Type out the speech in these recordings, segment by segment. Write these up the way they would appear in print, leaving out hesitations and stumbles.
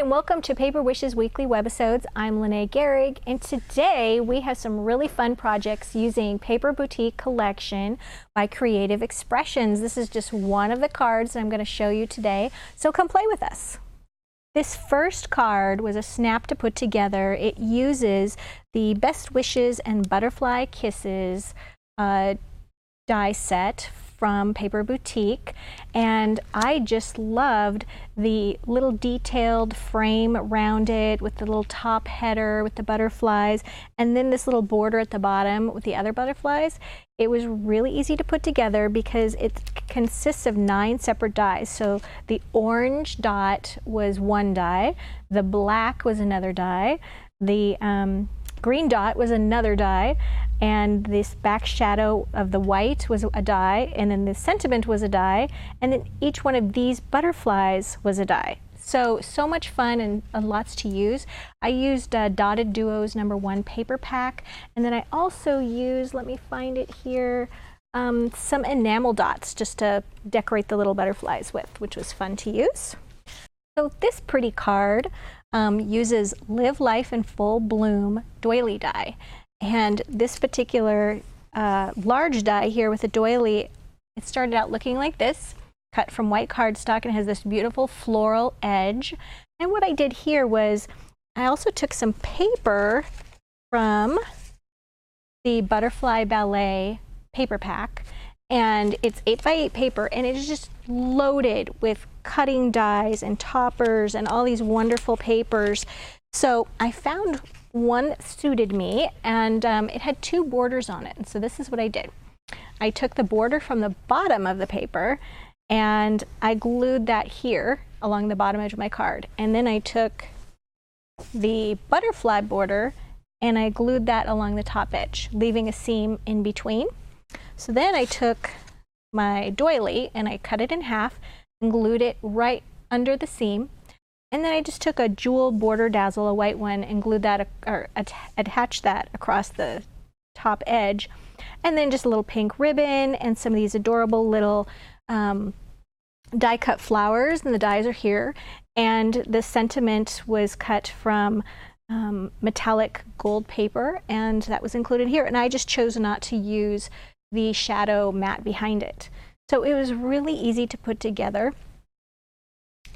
Hi, and welcome to Paper Wishes Weekly Webisodes. I'm Lene Gehrig, and today we have some really fun projects using Paper Boutique Collection by Creative Expressions. This is just one of the cards that I'm going to show you today, so come play with us. This first card was a snap to put together. It uses the Best Wishes and Butterfly Kisses die set from Paper Boutique, and I just loved the little detailed frame around it with the little top header with the butterflies, and then this little border at the bottom with the other butterflies. It was really easy to put together because it consists of 9 separate dies. So the orange dot was one die, the black was another die, the green dot was another die, and this back shadow of the white was a die, and then the sentiment was a die, and then each one of these butterflies was a die. So much fun and lots to use. I used Dotted Duos #1 paper pack, and then I also used, let me find it here, some enamel dots just to decorate the little butterflies with, which was fun to use. So this pretty card uses Live Life in Full Bloom doily die. And this particular large die here with the doily, it started out looking like this, cut from white cardstock, and has this beautiful floral edge. And what I did here was I also took some paper from the Butterfly Ballet paper pack, and it's 8x8 paper, and it is just loaded with cutting dies and toppers and all these wonderful papers. So I found one that suited me, and it had 2 borders on it. And so this is what I did. I took the border from the bottom of the paper and I glued that here along the bottom edge of my card. And then I took the butterfly border and I glued that along the top edge, leaving a seam in between. So then I took my doily and I cut it in half and glued it right under the seam. And then I just took a jewel border dazzle, a white one, and glued that, or attached that across the top edge. And then just a little pink ribbon and some of these adorable little die cut flowers, and the dies are here. And the sentiment was cut from metallic gold paper, and that was included here. And I just chose not to use the shadow matte behind it. So it was really easy to put together.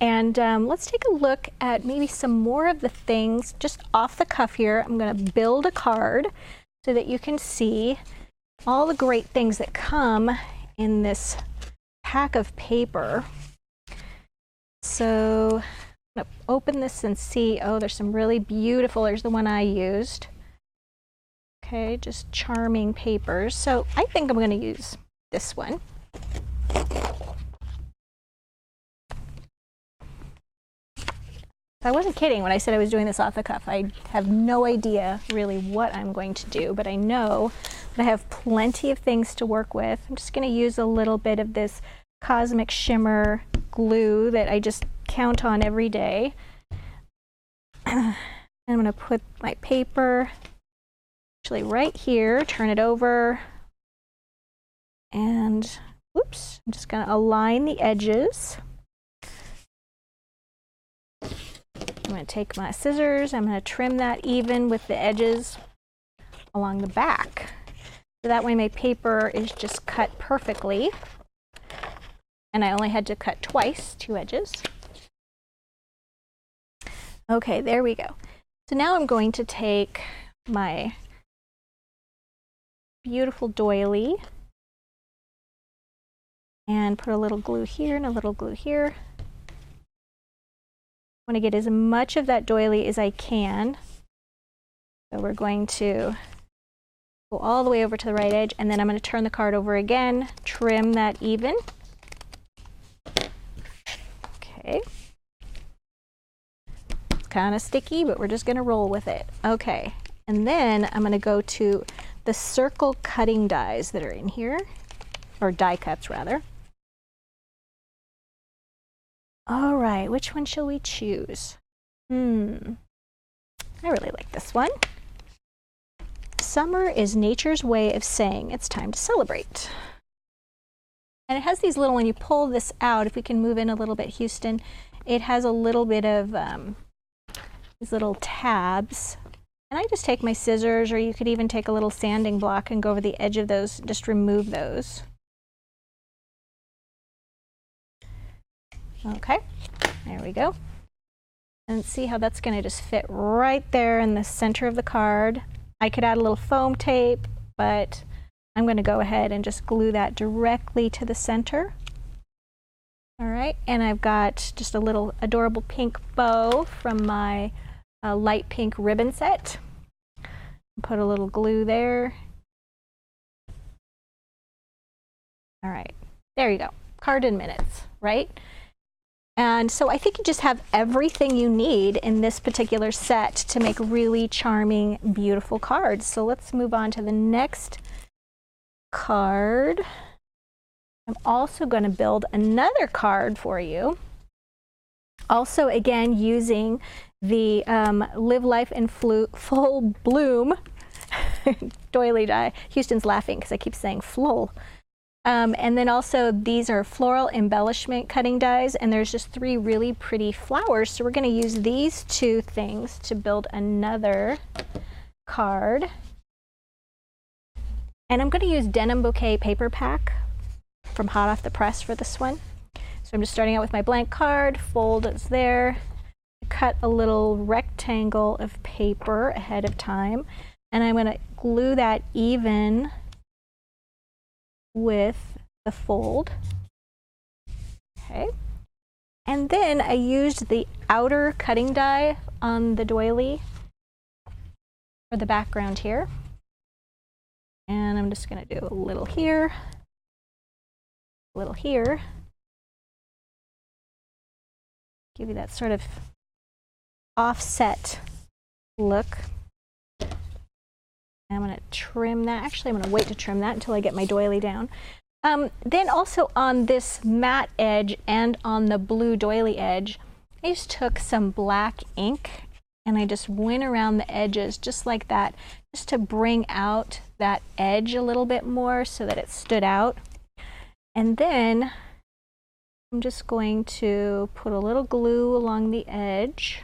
And let's take a look at maybe some more of the things just off the cuff here. I'm going to build a card so that you can see all the great things that come in this pack of paper. So I'm going to open this and see, oh, there's some really beautiful, there's the one I used. Okay, just charming papers. So I think I'm going to use this one. I wasn't kidding when I said I was doing this off the cuff. I have no idea really what I'm going to do, but I know that I have plenty of things to work with. I'm just going to use a little bit of this Cosmic Shimmer glue that I just count on every day. I'm going to put my paper actually right here, turn it over, and oops, I'm just going to align the edges. I'm going to take my scissors, I'm going to trim that even with the edges along the back. So that way my paper is just cut perfectly. And I only had to cut twice, 2 edges. Okay, there we go. So now I'm going to take my beautiful doily and put a little glue here and a little glue here. I want to get as much of that doily as I can. So we're going to go all the way over to the right edge, and then I'm going to turn the card over again, trim that even. Okay. It's kind of sticky, but we're just going to roll with it. Okay. And then I'm going to go to the circle cutting dies that are in here, or die cuts rather. All right, which one shall we choose? I really like this one. Summer is nature's way of saying it's time to celebrate. And it has these little, when you pull this out, if we can move in a little bit, Houston, it has a little bit of these little tabs. And I just take my scissors, or you could even take a little sanding block and go over the edge of those, just remove those. Okay, there we go. And see how that's going to just fit right there in the center of the card. I could add a little foam tape, but I'm going to go ahead and just glue that directly to the center. All right, and I've got just a little adorable pink bow from my light pink ribbon set. Put a little glue there. All right, there you go. Card in minutes, right? And so I think you just have everything you need in this particular set to make really charming, beautiful cards. So let's move on to the next card. I'm also going to build another card for you. Also, again, using the Live Life in Full Bloom doily die. Houston's laughing because I keep saying floral. And then also these are floral embellishment cutting dies, and there's just 3 really pretty flowers. So we're going to use these 2 things to build another card. And I'm going to use Denim Bouquet paper pack from Hot Off the Press for this one. So I'm just starting out with my blank card, fold is there, cut a little rectangle of paper ahead of time, and I'm going to glue that even with the fold. Okay. And then I used the outer cutting die on the doily for the background here. And I'm just going to do a little here, a little here. Give you that sort of offset look. I'm going to trim that. Actually, I'm going to wait to trim that until I get my doily down. Then also on this matte edge and on the blue doily edge, I just took some black ink and I just went around the edges just like that, just to bring out that edge a little bit more so that it stood out. And then I'm just going to put a little glue along the edge,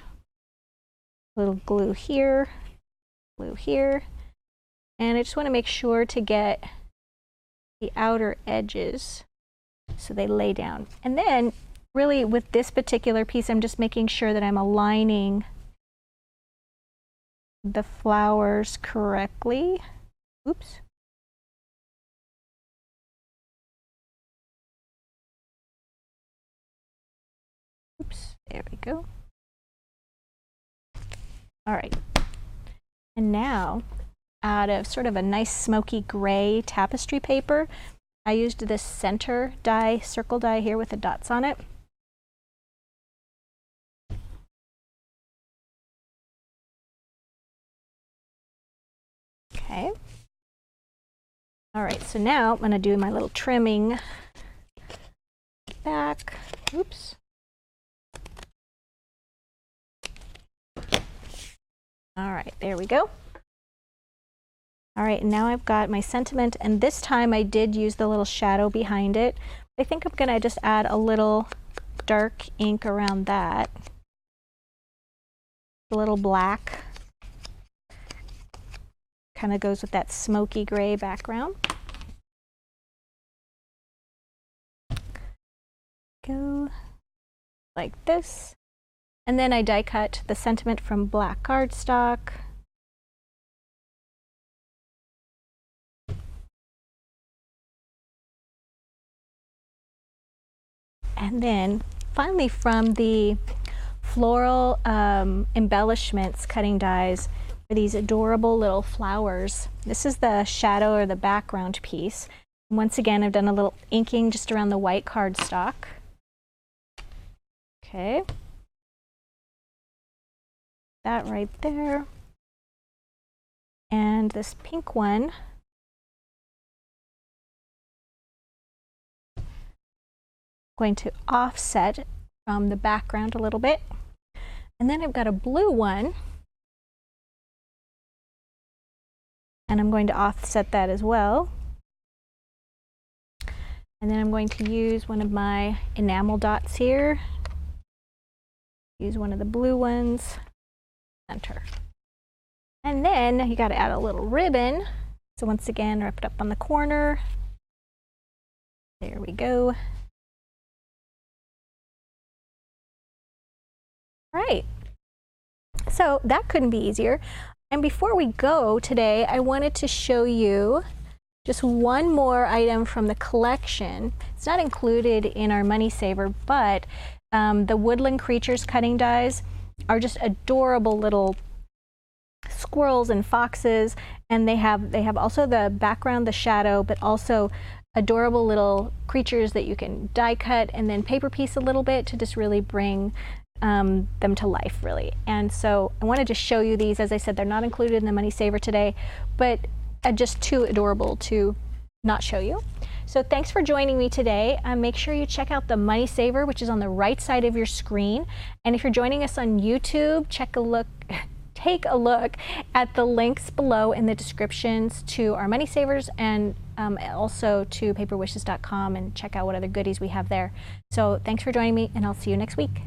a little glue here, and I just want to make sure to get the outer edges so they lay down. And then really with this particular piece, I'm just making sure that I'm aligning the flowers correctly. Oops. Oops, there we go. All right. And now, out of sort of a nice smoky gray tapestry paper, I used this center die, circle die here with the dots on it. Okay. All right, so now I'm going to do my little trimming back. Oops. All right, there we go. All right, and now I've got my sentiment, and this time I did use the little shadow behind it. I think I'm gonna just add a little dark ink around that. A little black. Kind of goes with that smoky gray background. Go like this. And then I die cut the sentiment from black cardstock. And then finally from the floral embellishments cutting dies for these adorable little flowers. This is the shadow or the background piece. And once again, I've done a little inking just around the white cardstock. Okay. That right there. And this pink one, going to offset from the background a little bit. And then I've got a blue one, and I'm going to offset that as well. And then I'm going to use one of my enamel dots here. Use one of the blue ones. center. And then you got to add a little ribbon. So once again, wrap it up on the corner. There we go. All right. So that couldn't be easier. And before we go today, I wanted to show you just one more item from the collection. It's not included in our money saver, but the woodland creatures cutting dies are just adorable little squirrels and foxes, and they have also the background, the shadow, but also adorable little creatures that you can die cut and then paper piece a little bit to just really bring them to life, really. And so I wanted to show you these. As I said, they're not included in the money saver today, but just too adorable to not show you. So thanks for joining me today. Make sure you check out the money saver, which is on the right side of your screen. And if you're joining us on YouTube, take a look at the links below in the descriptions to our money savers and also to paperwishes.com, and check out what other goodies we have there. So thanks for joining me, and I'll see you next week.